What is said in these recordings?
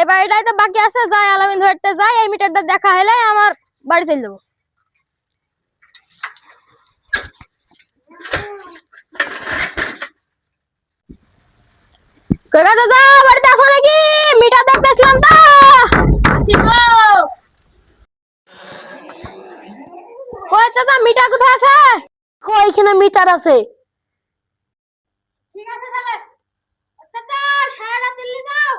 এই বাড়িটাই তো বাকি আছে, যাই আলামিন ধরতে যাই, এই মিটারটা দেখা হলে আমার বাড়ি চলে যাবো। কাকা দাদা বাড়িতে আসো নাকি? মিটার দেখতেছিলাম তো। আছি গো। কই চাচা মিটার কোথায় আছে? কই এখানে মিটার আছে। ঠিক আছে তাহলে। চাচা সারাটা দিল্লি দাও।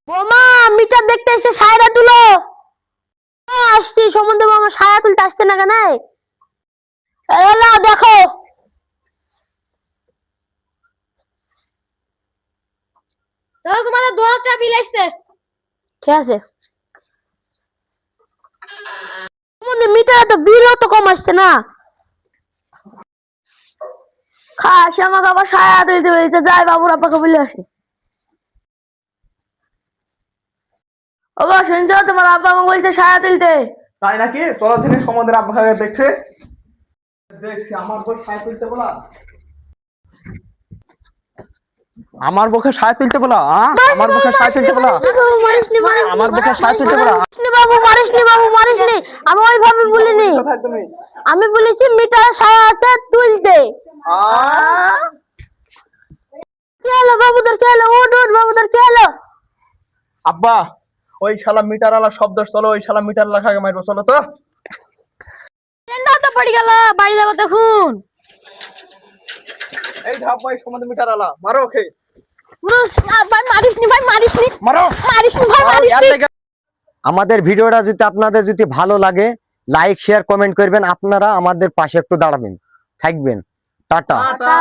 বোমা মিটার দেখতে এসে সায়রা তুলো। আসছি সম্বন্ধে বোমা সায়রা তুলতে আসছে না কেন? এলা দেখো। চলো তোমাদের দোয়াটা বিল আসছে। ঠিক আছে। সম্বন্ধে মিটার তো বিলও তো কম আসছে না। খাস আমাকে আবার সায়রা তুলতে বলেছে, যাই বাবুর আব্বাকে বলে আসে। ওগো শুনছো, তোমার আব্বা আমাকে বলছে সায়রা তুলতে। তাই নাকি? চলো দিনে সমুদ্রের আবহাওয়া দেখছে। দেখছি আমার বউ সায় তুলতে বলা, আমার বুকে সায় তুলতে বলা, আমার বুকে সায় তুলতে বলা, আমার বুকে সায় তুলতে বলা। বাবু মারিসনি, বাবু মারিসনি, আমি ওইভাবে বলিনি। কোথায় তুমি? আমি বলেছি মিটার সায়া আছে তুলতে। কি হলো বাবুদের, কি হলো? উঠ উঠ বাবুদের, কি হলো? আব্বা ওই শালা মিটার আলা শব্দ, চলো ওই শালা মিটার লাগাকে মারবো, চলো তো। ট্রেনটা তো পড়ে গেল, বাড়ি যাবো দেখুন। এই ধাপ ভাই সমুদ্র মিটার আলা, মারো ওকে, ভাই মারিসনি, ভাই মারিসনি, মারো মারিসনি, ভাই মারিসনি। আমাদের ভিডিওটা যদি আপনাদের যদি ভালো লাগে, লাইক শেয়ার কমেন্ট করবেন, আপনারা আমাদের পাশে একটু দাঁড়াবেন, থাকবেন। টাটা। টাটা।